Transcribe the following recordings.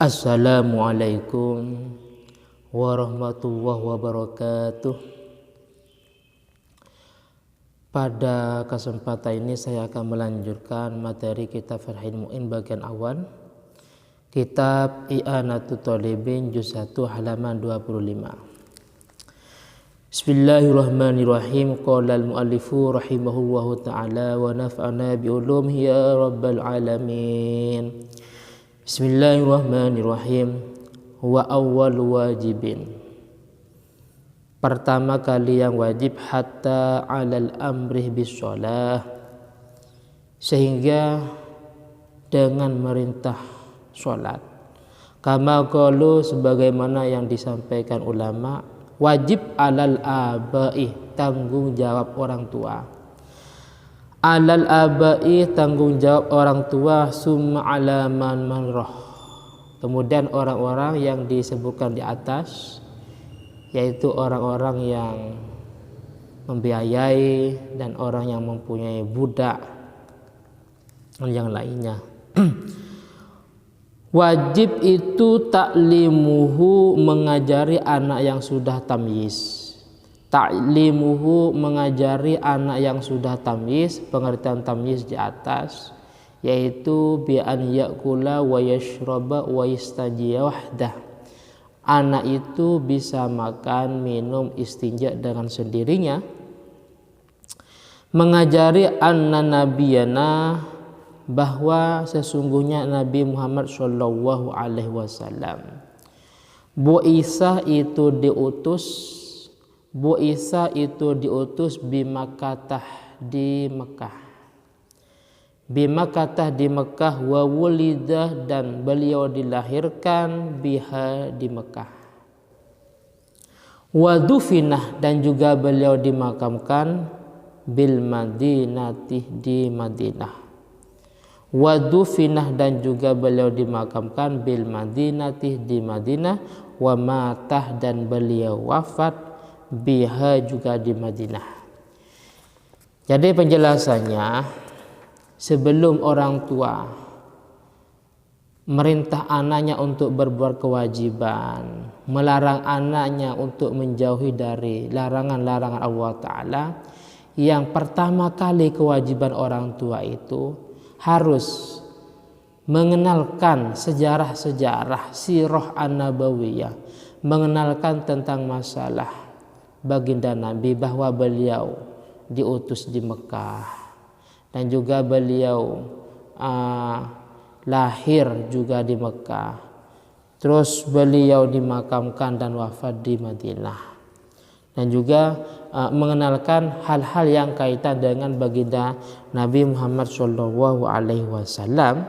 Assalamualaikum warahmatullahi wabarakatuh. Pada kesempatan ini saya akan melanjutkan materi kitab Fathul Mu'in bagian awal, kitab I'anatul Talibin juz 1 halaman 25. Bismillahirrahmanirrahim. Qala al-muallifu rahimahullahu ta'ala wa naf'ana bi ulumihi ya rabbal alamin. Bismillahirrahmanirrahim. Wa awwal wajibin, pertama kali yang wajib, hatta alal amrih bisolah, sehingga dengan merintah sholat. Kama qalu, sebagaimana yang disampaikan ulama, wajib alal abai, tanggung jawab orang tua. Alal abai, tanggung jawab orang tua, summa ala man manroh, kemudian orang-orang yang disebutkan di atas, yaitu orang-orang yang membiayai dan orang yang mempunyai budak dan yang lainnya. Wajib itu taklimuhu, mengajari anak yang sudah tamyiz. Ta'limuhu, mengajari anak yang sudah tamyiz. Pengertian tamyiz di atas yaitu bi an ya'kula wa yashraba wa yastajiya wahdah. Anak itu bisa makan, minum, istinja dengan sendirinya. Mengajari anna nabiyana, bahwa sesungguhnya Nabi Muhammad sallallahu alaihi wasallam bu'isa itu diutus, bu'isa itu diutus bimakatah di Mekah, bimakatah di Mekah, wa wulidah, dan beliau dilahirkan biha di Mekah, wa dufinah, dan juga beliau dimakamkan bil madinati, di Madinah, wa dufinah, dan juga beliau dimakamkan bil madinati, di Madinah, wa matah, dan beliau wafat biha, juga di Madinah. Jadi penjelasannya, sebelum orang tua merintah anaknya untuk berbuat kewajiban, melarang anaknya untuk menjauhi dari larangan-larangan Allah Ta'ala, yang pertama kali kewajiban orang tua itu harus mengenalkan sejarah-sejarah sirah an-nabawiyah, mengenalkan tentang masalah baginda Nabi, bahwa beliau diutus di Mekah dan juga beliau lahir juga di Mekah, terus beliau dimakamkan dan wafat di Madinah, dan juga mengenalkan hal-hal yang kaitan dengan baginda Nabi Muhammad sallallahu alaihi wasallam.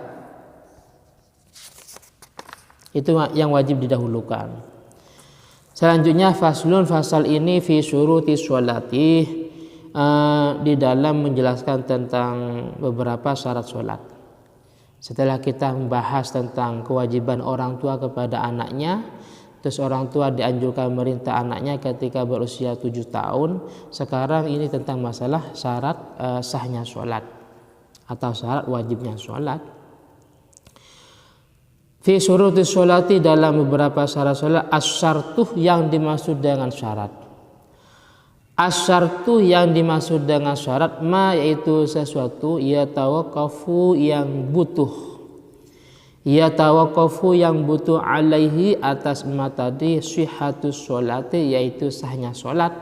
Itu yang wajib didahulukan. Selanjutnya faslun, fasal ini fi syuruti sholati, di dalam menjelaskan tentang beberapa syarat sholat. Setelah kita membahas tentang kewajiban orang tua kepada anaknya, terus orang tua dianjurkan merintah anaknya ketika berusia 7 tahun. Sekarang ini tentang masalah syarat sahnya sholat atau syarat wajibnya sholat. Fi syuruti sholati, dalam beberapa syarat sholat, asyartuh, yang dimaksud dengan syarat. Asyartuh, yang dimaksud dengan syarat, ma, yaitu sesuatu, ya tawaqafu, yang butuh, ya tawaqafu, yang butuh, alaihi, atas ma tadi, sihhatus sholati, yaitu sahnya sholat,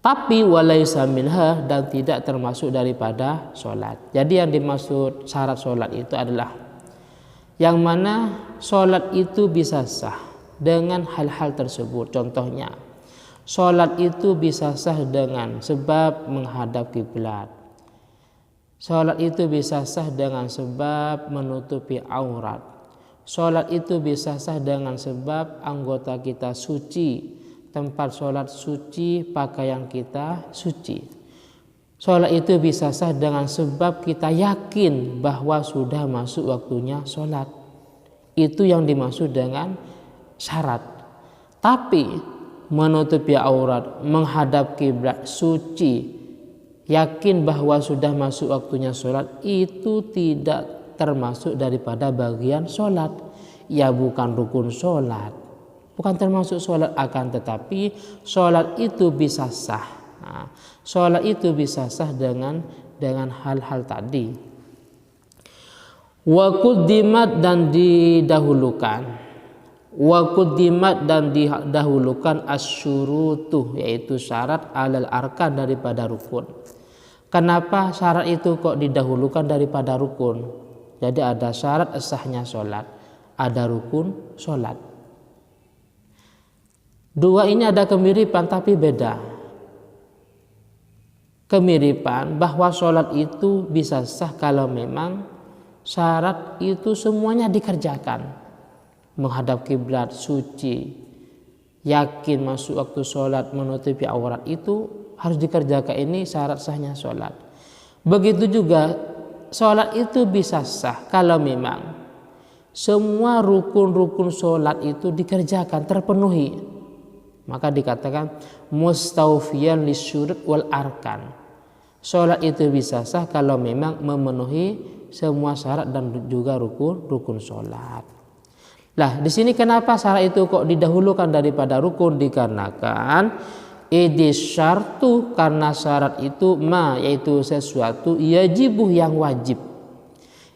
tapi walaysa minha, dan tidak termasuk daripada sholat. Jadi yang dimaksud syarat sholat itu adalah yang mana sholat itu bisa sah dengan hal-hal tersebut. Contohnya, sholat itu bisa sah dengan sebab menghadap kiblat. Sholat itu bisa sah dengan sebab menutupi aurat. Sholat itu bisa sah dengan sebab anggota kita suci, tempat sholat suci, pakaian kita suci. Sholat itu bisa sah dengan sebab kita yakin bahwa sudah masuk waktunya sholat. Itu yang dimaksud dengan syarat. Tapi menutupi aurat, menghadap kiblat, suci, yakin bahwa sudah masuk waktunya sholat, itu tidak termasuk daripada bagian sholat. ya bukan rukun sholat, bukan termasuk sholat, akan tetapi sholat itu bisa sah. Nah, sholat itu bisa sah dengan hal-hal tadi. Wa quddimat, dan didahulukan, wa quddimat, dan didahulukan asyurutuh, yaitu syarat, alal arkan, daripada rukun. Kenapa syarat itu kok didahulukan daripada rukun? Jadi ada syarat sahnya sholat, ada rukun sholat. Dua ini ada kemiripan tapi beda. Kemiripan bahwa sholat itu bisa sah kalau memang syarat itu semuanya dikerjakan. Menghadap kiblat, suci, yakin masuk waktu sholat, menutupi aurat, itu harus dikerjakan. Ini syarat sahnya sholat. Begitu juga sholat itu bisa sah kalau memang semua rukun-rukun sholat itu dikerjakan, terpenuhi. Maka dikatakan mustawfiyan lisyurut wal arkan. Sholat itu bisa sah kalau memang memenuhi semua syarat dan juga rukun sholat. Lah, di sini kenapa syarat itu kok didahulukan daripada rukun? Dikarenakan syartu, karena syarat itu yaitu sesuatu yajibu, yang wajib.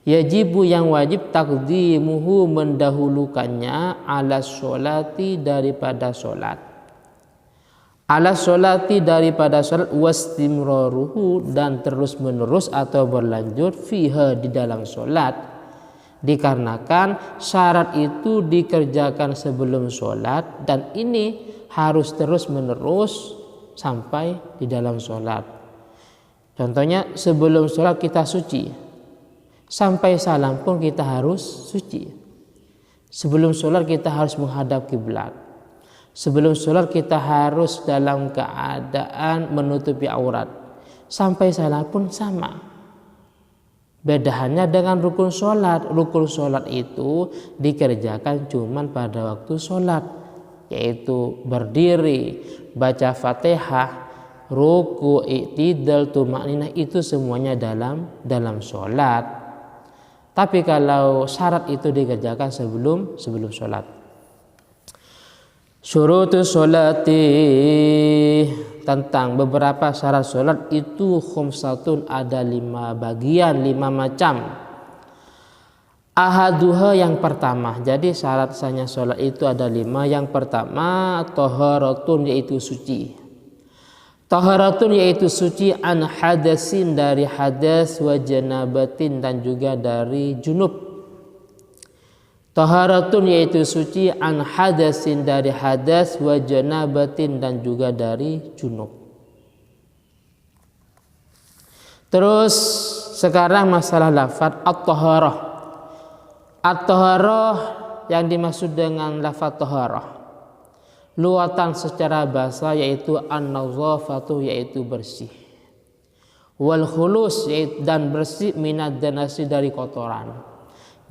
Yajibu, yang wajib, taqdimuhu, mendahulukannya, ala sholati, daripada sholat. Ala sholati, daripada sholat, wastimraruhu, dan terus menerus atau berlanjut, fiha, di dalam sholat. Dikarenakan syarat itu dikerjakan sebelum sholat, dan ini harus terus menerus sampai di dalam sholat. Contohnya sebelum sholat kita suci, sampai salam pun kita harus suci. Sebelum sholat kita harus menghadap kiblat. Sebelum sholat kita harus dalam keadaan menutupi aurat. Sampai salam pun sama. Bedanya dengan rukun sholat. Rukun sholat itu dikerjakan cuman pada waktu sholat, yaitu berdiri, baca Fatihah, ruku, i'tidal, tumakninah, itu semuanya dalam sholat. Tapi kalau syarat itu dikerjakan sebelum sholat. Syurutus sholati, tentang beberapa syarat sholat itu khumsatun, ada 5 bagian, 5 macam. Ahaduha, yang pertama. Jadi syarat sahnya sholat itu ada 5. Yang pertama taharatun, yaitu suci. Taharatun, yaitu suci, an hadasin, dari hadas, wa janabatin, dan juga dari junub. Taharatun, yaitu suci, an hadasin, dari hadas, wa janabatin, dan juga dari junub. Terus sekarang masalah lafaz at-taharah. At-taharah yang dimaksud dengan lafaz taharah, luatan secara bahasa yaitu an-nazafatu, yaitu bersih. Wal khulus, dan bersih, minad danasi, dari kotoran.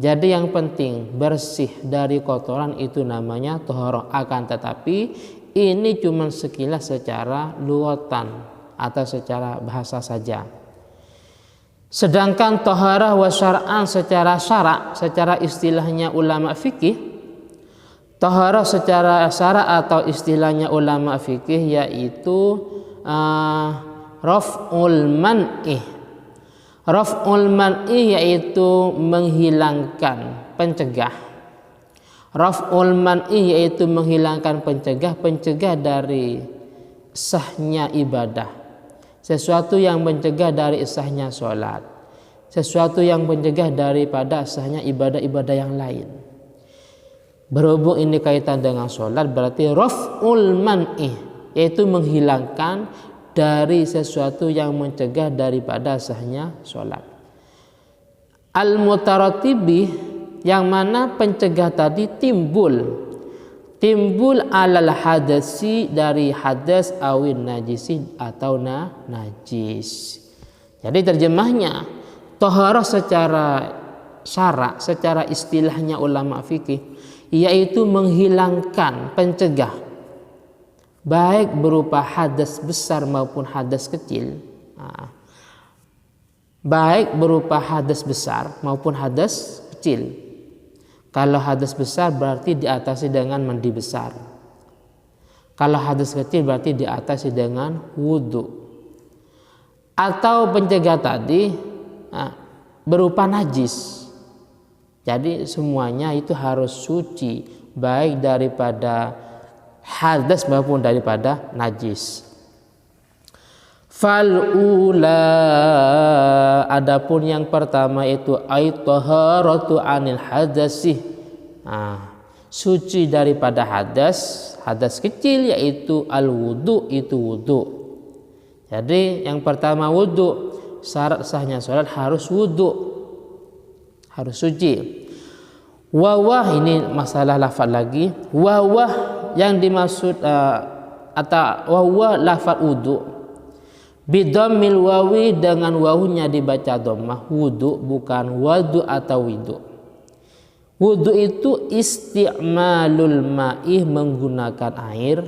Jadi yang penting bersih dari kotoran itu namanya taharah. Akan tetapi ini cuma sekilas secara luatan atau secara bahasa saja. Sedangkan taharah wa syar'an secara syara', secara istilahnya ulama fikih, taharah secara syara' atau istilahnya ulama fikih yaitu raf'ul man'i. Raf'ul man'i yaitu menghilangkan, pencegah. Raf'ul man'i yaitu menghilangkan, pencegah dari sahnya ibadah. Sesuatu yang mencegah dari sahnya sholat. Sesuatu yang mencegah daripada sahnya ibadah-ibadah yang lain. Berhubung ini kaitan dengan sholat, berarti raf'ul man'i yaitu menghilangkan dari sesuatu yang mencegah daripada sahnya sholat. Al-mutarattibi, yang mana pencegah tadi timbul alal hadasi, dari hadas, awin najisi, atau najis. Jadi terjemahnya taharah secara syara', secara istilahnya ulama fikih, yaitu menghilangkan, pencegah, baik berupa hadas besar maupun hadas kecil. Baik berupa hadas besar maupun hadas kecil. Kalau hadas besar berarti diatasi dengan mandi besar. Kalau hadas kecil berarti diatasi dengan wudhu. Atau pencegah tadi berupa najis. Jadi semuanya itu harus suci, baik daripada hadas maupun daripada najis. Fal'ula, adapun yang pertama itu taharatu anil hadasi, suci daripada hadas kecil yaitu al-wudu, itu wudu. Jadi yang pertama wudu, syarat sahnya sholat harus wudu, harus suci. Wawah, ini masalah lafaz lagi. Wawah yang dimaksud atau wawah lafaz wudu bidammil wawi, dengan wawunya dibaca dhammah, wudu, bukan wadu atau widu. Wudu itu isti'malul ma'i, menggunakan air,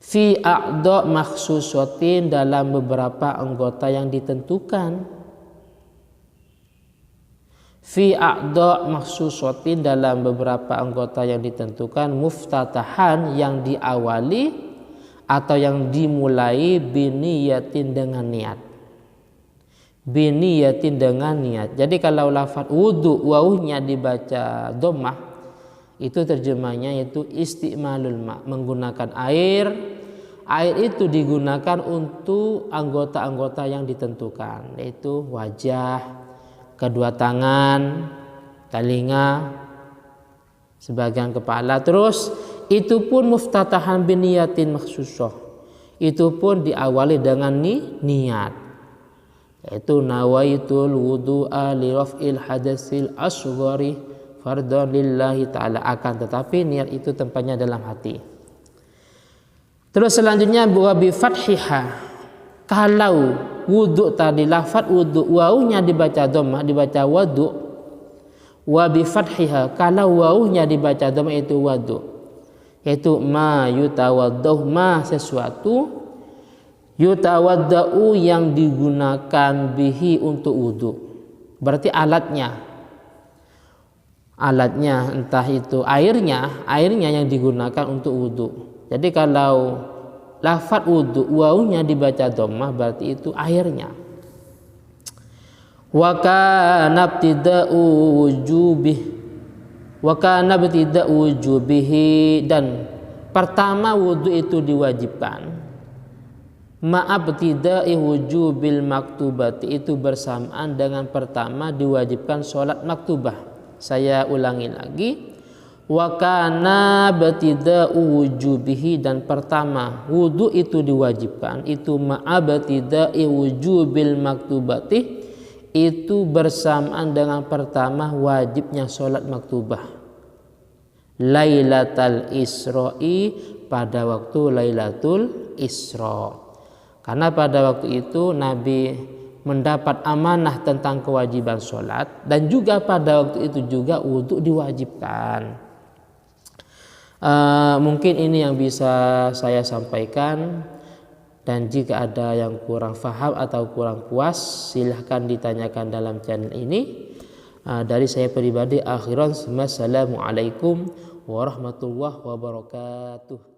fi a'dha makhsusatin, dalam beberapa anggota yang ditentukan. Fi a'dha makhsusatin, dalam beberapa anggota yang ditentukan, muftatahan, yang diawali atau yang dimulai biniyatin, dengan niat. Biniyatin, dengan niat. Jadi kalau lafaz wudu wawunya dibaca dhammah, itu terjemahnya yaitu isti'malul ma', menggunakan air. Air itu digunakan untuk anggota-anggota yang ditentukan, yaitu wajah, kedua tangan, telinga, sebagian kepala. Terus itu pun muftatahan biniyatin makhsusah, itu pun diawali dengan niat, yaitu nawaitul wudu'a li raf'il hadasil asghari fardhan lillahi ta'ala. Akan tetapi niat itu tempatnya dalam hati. Terus selanjutnya wa bi fathiha, kalau wudu tadi lafaz wudu wawunya dibaca dhammah, dibaca wudu. Wa bi fathiha, kalau wawunya dibaca dhammah itu wudu, yaitu ma yutawaddau, ma sesuatu, yutawaddau yang digunakan bihi untuk wudu, berarti alatnya entah itu airnya yang digunakan untuk wudu. Jadi kalau lafaz wudu wawunya dibaca dhammah berarti itu airnya. Wa kana ibtida'u wujubihi, dan pertama wudu itu diwajibkan. Ma'abtida'i wujubil maktubati, itu bersamaan dengan pertama diwajibkan sholat maktubah. Saya ulangi lagi. Wa kana ibtida'u wujubihi, dan pertama wudu itu diwajibkan, itu ma'abtida'i wujubil maktubati, itu bersamaan dengan pertama wajibnya sholat maktubah. Lailatul Isra'i, pada waktu Lailatul Isra. Karena pada waktu itu Nabi mendapat amanah tentang kewajiban sholat, dan juga pada waktu itu juga wudu diwajibkan. Mungkin ini yang bisa saya sampaikan. Dan jika ada yang kurang paham atau kurang puas, silahkan ditanyakan dalam channel ini. Dari saya pribadi, akhiran, assalamualaikum warahmatullahi wabarakatuh.